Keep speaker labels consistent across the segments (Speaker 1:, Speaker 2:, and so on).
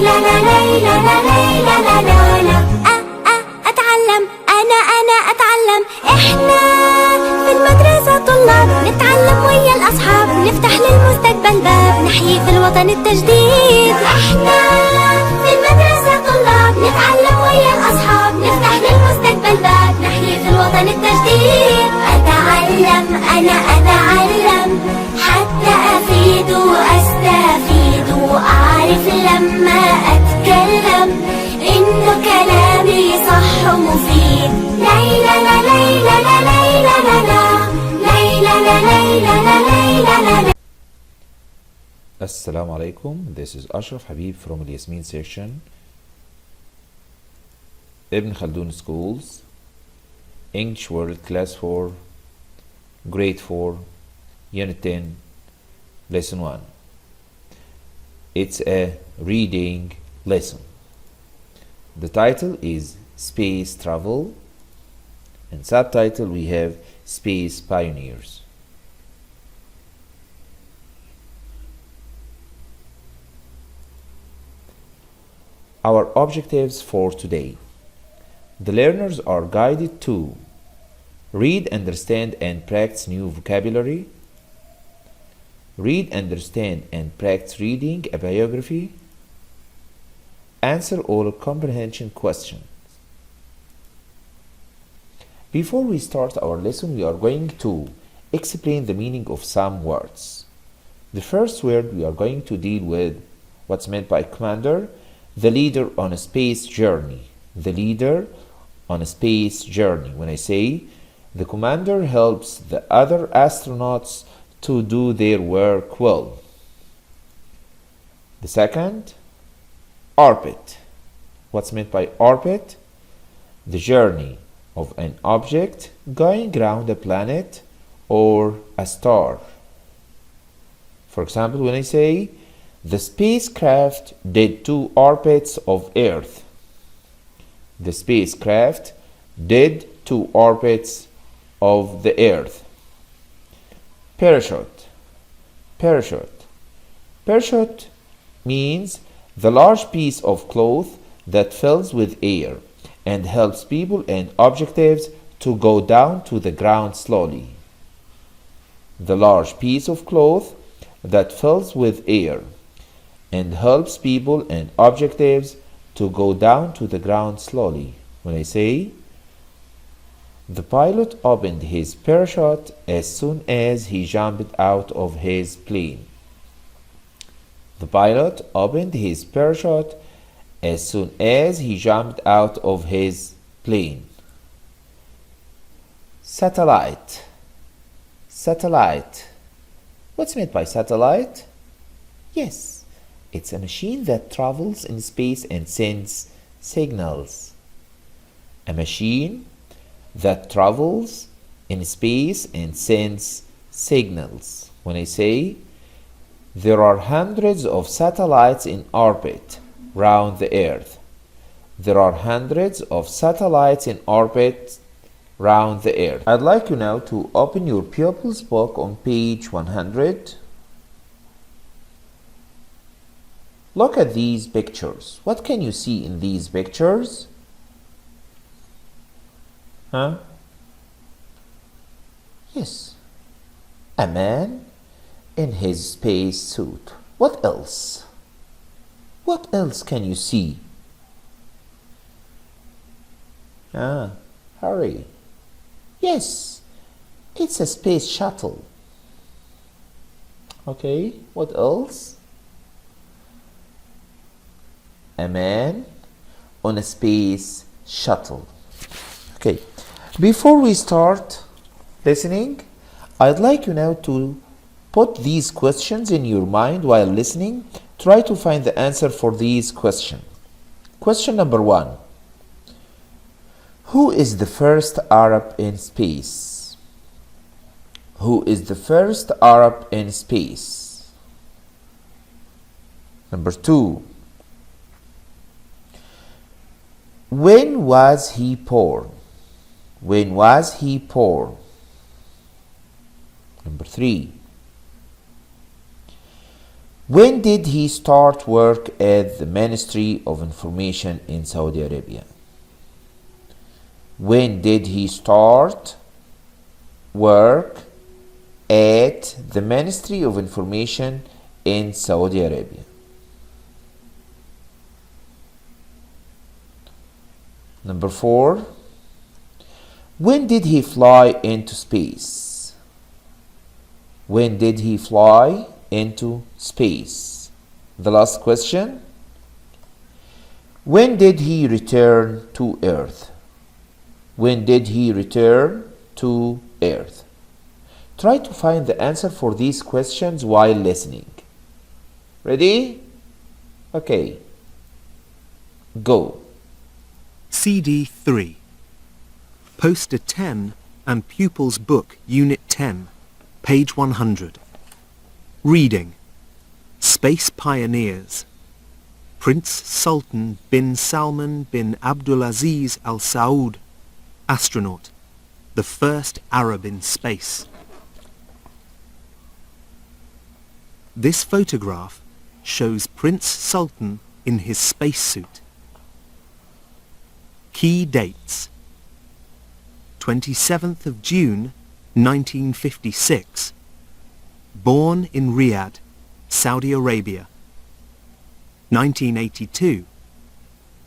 Speaker 1: ليلى لا ليلى لا ليلى لا لا لا. أتعلم أنا أتعلم. إحنا في المدرسة طلاب نتعلم ويا الأصحاب، نفتح للمستقبل باب، نحيي في الوطن التجديد. إحنا في المدرسة طلاب نتعلم ويا الأصحاب، نفتح للمستقبل باب، نحيي في الوطن التجديد. أتعلم أنا أتعلم حتى أفيد وأستفيد، وأعرف لما أتكلم إنه كلامي صح ومفيد. ليلى لا ليلى لا ليلى لا لا، ليلى لا ليلى لا ليلى لا.
Speaker 2: Assalamu alaikum. This is Ashraf Habib from the Yasmin section. Ibn Khaldun Schools, English World Class 4, Grade 4, Unit 10, Lesson 1. It's a reading lesson. The title is Space Travel, and subtitle we have Space Pioneers. Our objectives for today. The learners are guided to read, understand, and practice new vocabulary. Read, understand, and practice reading a biography. Answer all comprehension questions. Before we start our lesson, we are going to explain the meaning of some words. The first word we are going to deal with what's meant by commander, the leader on a space journey. The leader on a space journey. When I say the commander helps the other astronauts to do their work well. The second, orbit. What's meant by orbit? The journey of an object going around a planet or a star. For example, when I say the spacecraft did 2 orbits of Earth. The spacecraft did 2 orbits of the Earth. Parachute. Parachute. Parachute means the large piece of cloth that fills with air and helps people and objects to go down to the ground slowly. The large piece of cloth that fills with air and helps people and objectives to go down to the ground slowly. When I say the pilot opened his parachute as soon as he jumped out of his plane. The pilot opened his parachute as soon as he jumped out of his plane. Satellite. Satellite. What's meant by satellite? Yes, it's a machine that travels in space and sends signals. A machine that travels in space and sends signals. When I say there are hundreds of satellites in orbit round the Earth. There are hundreds of satellites in orbit round the Earth. I'd like you now to open your pupil's book on page 100. Look at these pictures. What can you see in these pictures? Huh? Yes. A man in his space suit. What else? What else can you see? Hurry. Yes, it's a space shuttle. Okay, what else? A man on a space shuttle. Okay, before we start listening, I'd like you now to put these questions in your mind while listening. Try to find the answer for these questions. Question number 1. Who is the first Arab in space? Who is the first Arab in space? Number 2. When was he born? When was he born? Number 3. When did he start work at the Ministry of Information in Saudi Arabia? When did he start work at the Ministry of Information in Saudi Arabia? Number 4. When did he fly into space? When did he fly into space? The last question. When did he return to Earth? When did he return to Earth? Try to find the answer for these questions while listening. Ready? Okay. Go.
Speaker 3: CD 3. Poster 10 and Pupils Book Unit 10, page 100. Reading. Space Pioneers. Prince Sultan bin Salman bin Abdulaziz Al Saud, astronaut, the first Arab in space. This photograph shows Prince Sultan in his spacesuit. Key dates: 27th of June 1956, born in Riyadh, Saudi Arabia. 1982,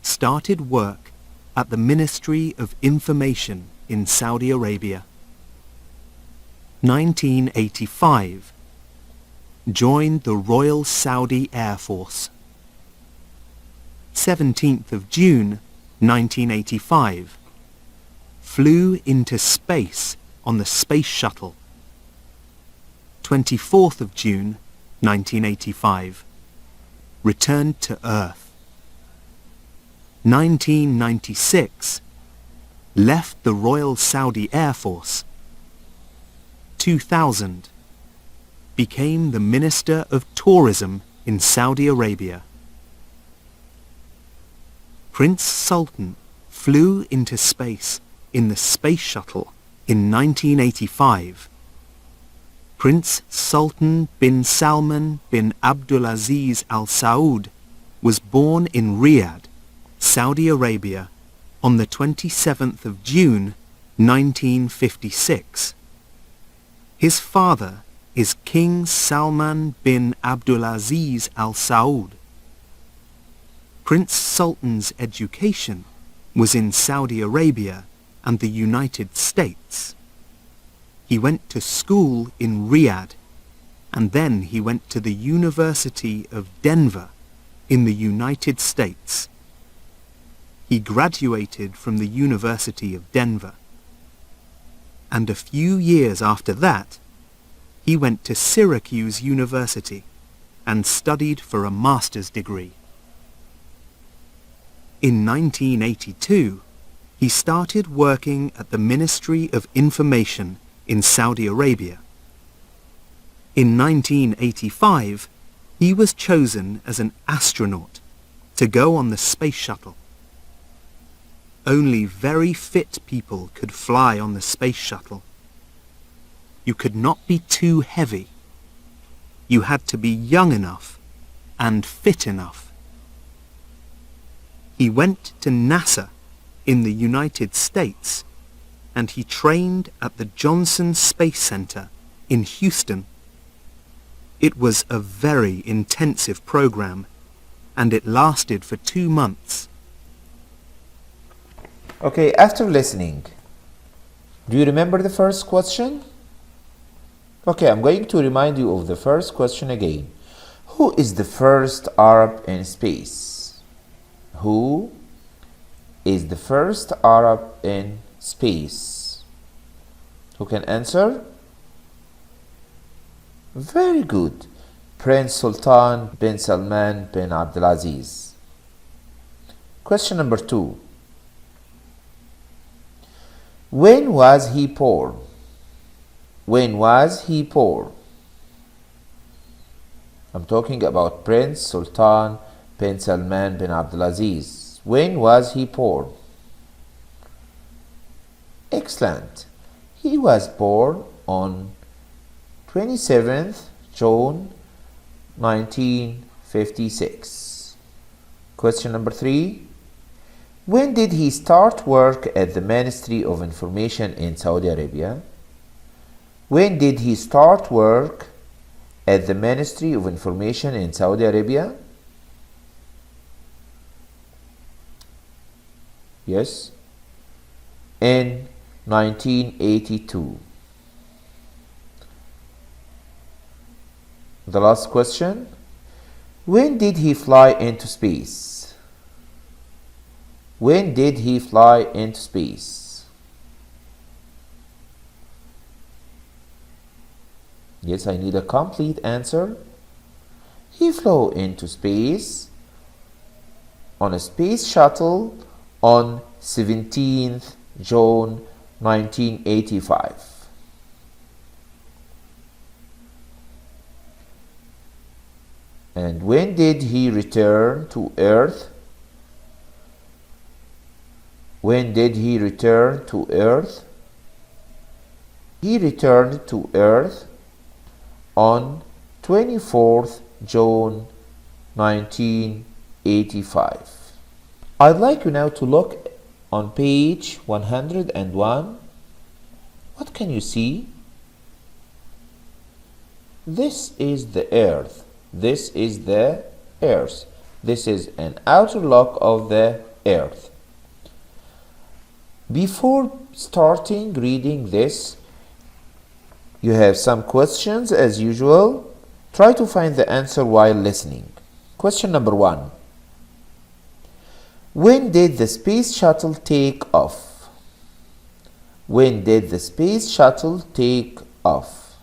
Speaker 3: started work at the Ministry of Information in Saudi Arabia. 1985, joined the Royal Saudi Air Force. 17th of June 1985, flew into space on the Space Shuttle. 24th of June 1985, returned to Earth. 1996, left the Royal Saudi Air Force. 2000, became the Minister of Tourism in Saudi Arabia. Prince Sultan flew into space in the Space Shuttle in 1985. Prince Sultan bin Salman bin Abdulaziz Al Saud was born in Riyadh, Saudi Arabia, on the 27th of June 1956. His father is King Salman bin Abdulaziz Al Saud. Prince Sultan's education was in Saudi Arabia and the United States. He went to school in Riyadh, and then he went to the University of Denver in the United States. He graduated from the University of Denver, and a few years after that, he went to Syracuse University and studied for a master's degree. In 1982, he started working at the Ministry of Information in Saudi Arabia. In 1985, he was chosen as an astronaut to go on the space shuttle. Only very fit people could fly on the space shuttle. You could not be too heavy. You had to be young enough and fit enough. He went to NASA in the United States, and he trained at the Johnson Space Center in Houston. It was a very intensive program, and it lasted for 2 months.
Speaker 2: Okay, after listening, do you remember the first question? Okay, I'm going to remind you of the first question again. Who is the first Arab in space? Who is the first Arab in space? Who can answer? Very good. Prince Sultan bin Salman bin Abdulaziz. Question number 2. When was he born? When was he born? I'm talking about Prince Sultan bin Salman bin Abdulaziz. When was he born? Excellent. He was born on 27th June 1956. Question number 3. When did he start work at the Ministry of Information in Saudi Arabia? When did he start work at the Ministry of Information in Saudi Arabia? Yes, in 1982. The last question. When did he fly into space? When did he fly into space? Yes, I need a complete answer. He flew into space on a space shuttle on 17th June 1985. And when did he return to Earth? When did he return to Earth? He returned to Earth on 24th June 1985. I'd like you now to look on page 101. What can you see? This is the Earth. This is the Earth. This is an outer look of the Earth. Before starting reading this, you have some questions as usual. Try to find the answer while listening. Question number 1. When did the space shuttle take off? When did the space shuttle take off?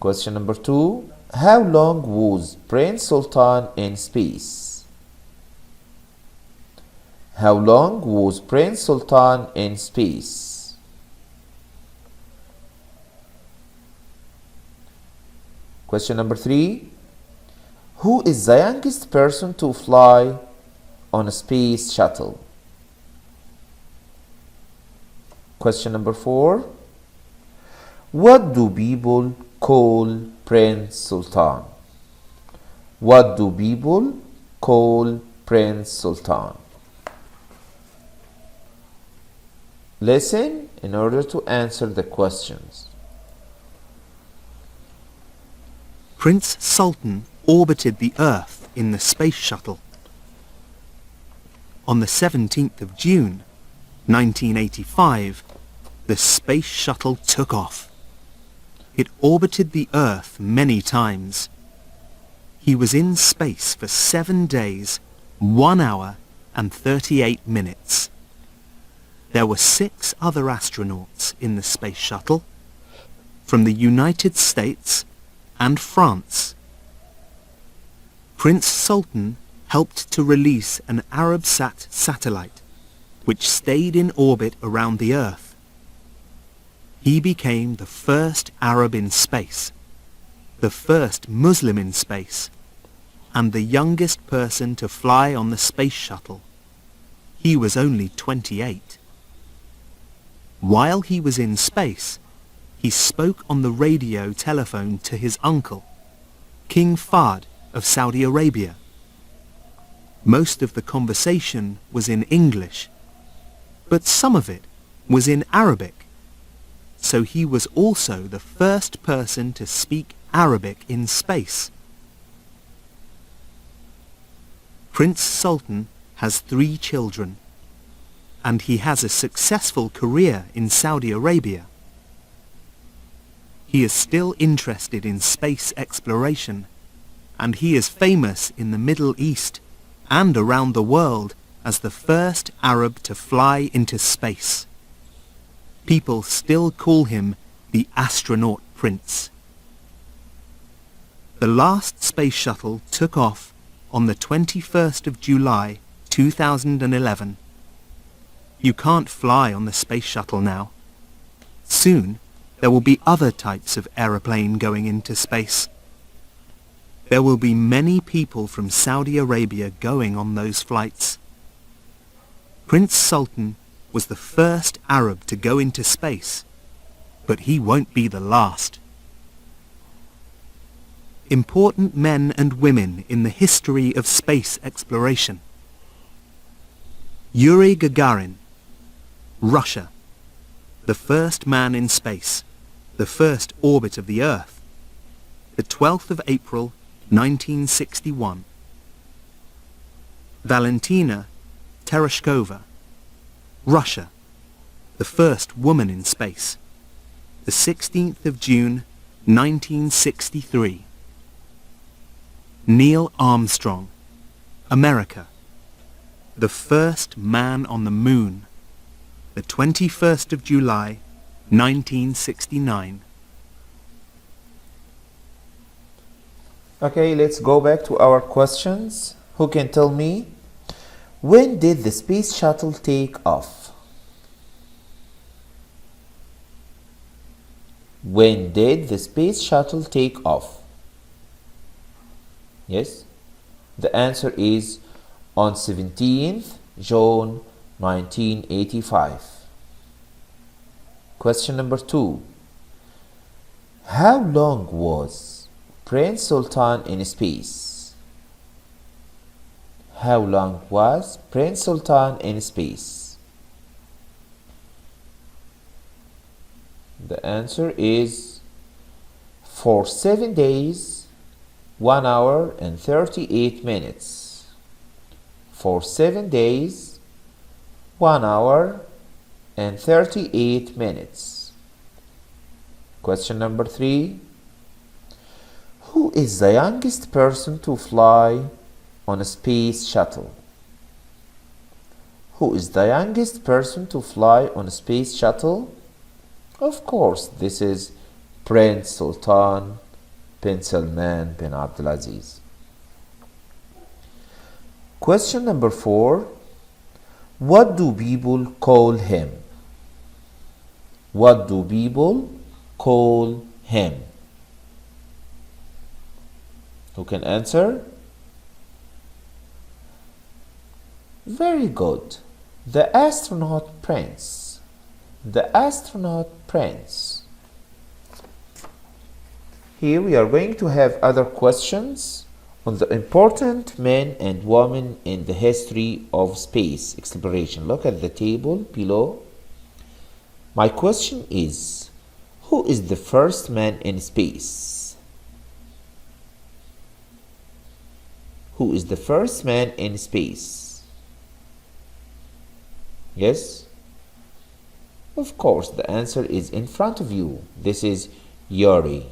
Speaker 2: Question number 2. How long was Prince Sultan in space? How long was Prince Sultan in space? Question number 3. Who is the youngest person to fly on a space shuttle? Question number 4. What do people call Prince Sultan? What do people call Prince Sultan? Listen in order to answer the questions.
Speaker 3: Prince Sultan orbited the Earth in the space shuttle. On the 17th of June, 1985, the space shuttle took off. It orbited the Earth many times. He was in space for 7 days, 1 hour and 38 minutes. There were 6 other astronauts in the space shuttle from the United States and France. Prince Sultan helped to release an Arabsat satellite which stayed in orbit around the Earth. He became the first Arab in space, the first Muslim in space, and the youngest person to fly on the space shuttle. He was only 28. While he was in space, he spoke on the radio telephone to his uncle, King Fahd of Saudi Arabia. Most of the conversation was in English, but some of it was in Arabic, so he was also the first person to speak Arabic in space. Prince Sultan has 3 children, and he has a successful career in Saudi Arabia. He is still interested in space exploration, and he is famous in the Middle East and around the world as the first Arab to fly into space. People still call him the astronaut prince. The last space shuttle took off on the 21st of July 2011. You can't fly on the space shuttle now. Soon there will be other types of aeroplane going into space. There will be many people from Saudi Arabia going on those flights. Prince Sultan was the first Arab to go into space, but he won't be the last. Important men and women in the history of space exploration. Yuri Gagarin, Russia. The first man in space, the first orbit of the Earth. The 12th of April, 1961. Valentina Tereshkova, Russia. The first woman in space. The 16th of June, 1963. Neil Armstrong, America. The first man on the moon. The 21st of July, 1969.
Speaker 2: Okay, let's go back to our questions. Who can tell me, when did the space shuttle take off? When did the space shuttle take off? Yes, the answer is on 17th June 1985. Question number 2. How long was Prince Sultan in space? How long was Prince Sultan in space? The answer is for 7 days, 1 hour and 38 minutes. For 7 days, 1 hour and 38 minutes. Question number 3. Who is the youngest person to fly on a space shuttle? Who is the youngest person to fly on a space shuttle? Of course, this is Prince Sultan bin Salman bin Abdulaziz. Question number 4. What do people call him? What do people call him? Who can answer? Very good. The astronaut prince. The astronaut prince. Here we are going to have other questions on the important men and women in the history of space exploration. Look at the table below. My question is, who is the first man in space? Who is the first man in space? Yes? Of course, the answer is in front of you. This is Yuri.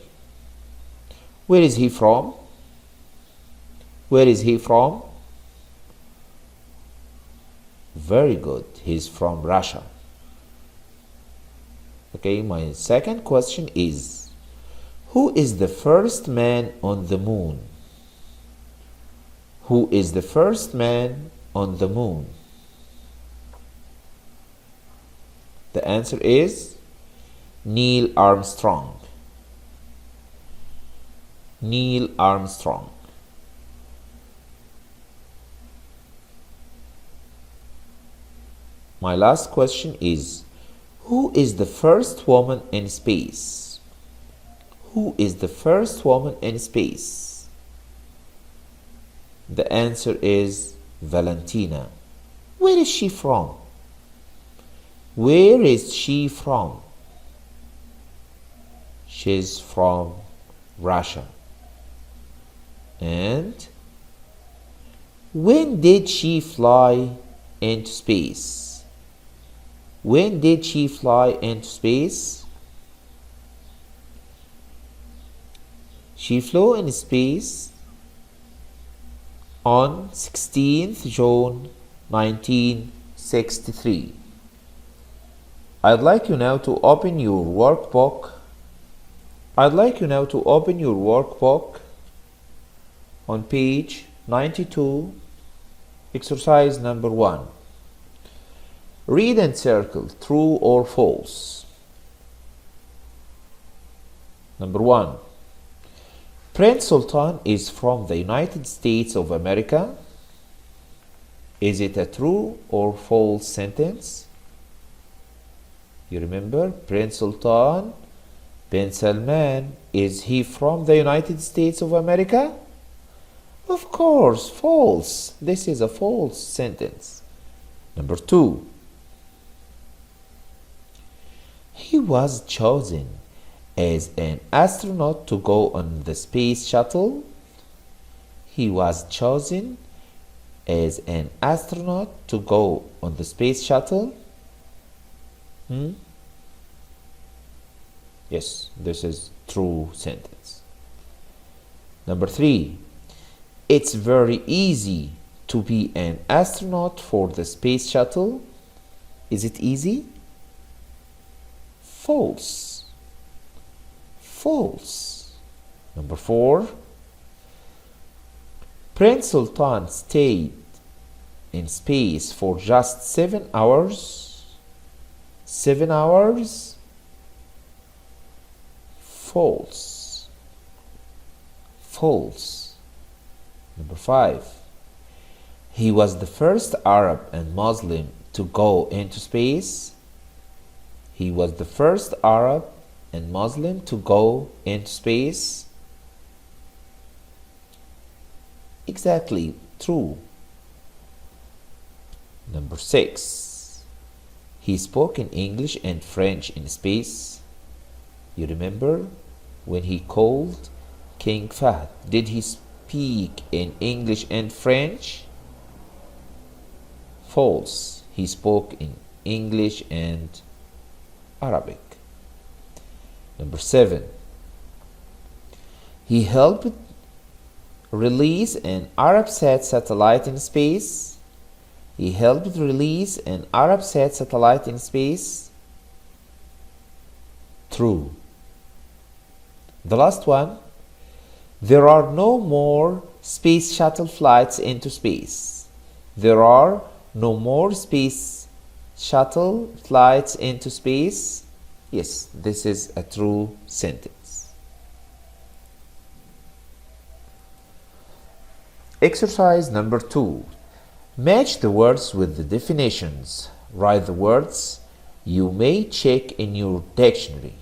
Speaker 2: Where is he from? Where is he from? Very good. He's from Russia. Okay, my second question is, who is the first man on the moon? Who is the first man on the moon? The answer is Neil Armstrong. Neil Armstrong. My last question is, who is the first woman in space? Who is the first woman in space? The answer is Valentina. Where is she from? Where is she from? She's from Russia. And when did she fly into space? When did she fly into space? She flew in space on 16th June 1963. I'd like you now to open your workbook. On page 92, exercise number 1. Read and circle true or false. Number 1. Prince Sultan is from the United States of America. Is it a true or false sentence? You remember, Prince Sultan Ben Salman, is he from the United States of America? Of course, false. This is a false sentence. Number 2. He was chosen as an astronaut to go on the space shuttle. He was chosen as an astronaut to go on the space shuttle. Yes, this is true sentence. Number 3. It's very easy to be an astronaut for the space shuttle. Is it easy? False. False. Number 4. Prince Sultan stayed in space for just 7 hours. 7 hours? False. False. Number 5. He was the first Arab and Muslim to go into space. He was the first Arab and Muslim to go into space. Exactly true. Number 6. He spoke in English and French in space. You remember when he called King Fahd? Did he speak in English and French? False. He spoke in English and Arabic. Number 7. He helped release an Arabsat satellite in space. He helped release an Arabsat satellite in space. True. The last one. There are no more space shuttle flights into space. There are no more space shuttle flights into space. Yes, this is a true sentence. Exercise number 2. Match the words with the definitions. Write the words you may check in your dictionary.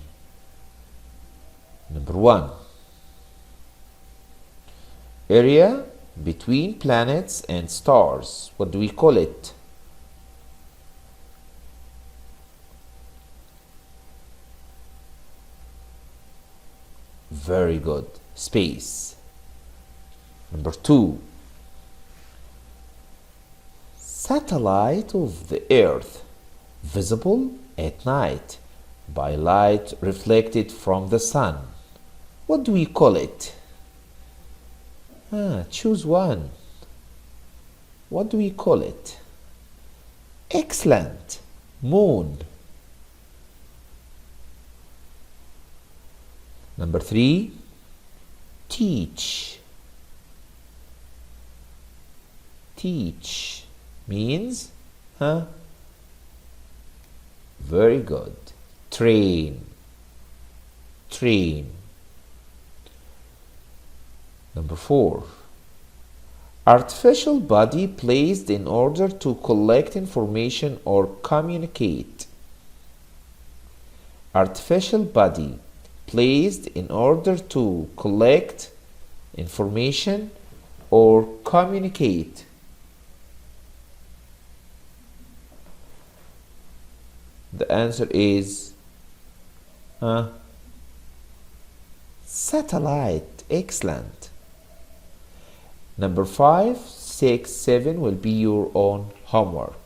Speaker 2: Number 1. Area between planets and stars. What do we call it? Very good. Space. Number 2. Satellite of the Earth, visible at night by light reflected from the sun. What do we call it? Choose one. What do we call it? Excellent. Moon. Number 3. Teach. Teach means, very good. Train. Train. Number 4. Artificial body placed in order to collect information or communicate. Artificial body placed in order to collect information or communicate. The answer is satellite. Excellent. Number 5, 6, 7 will be your own homework.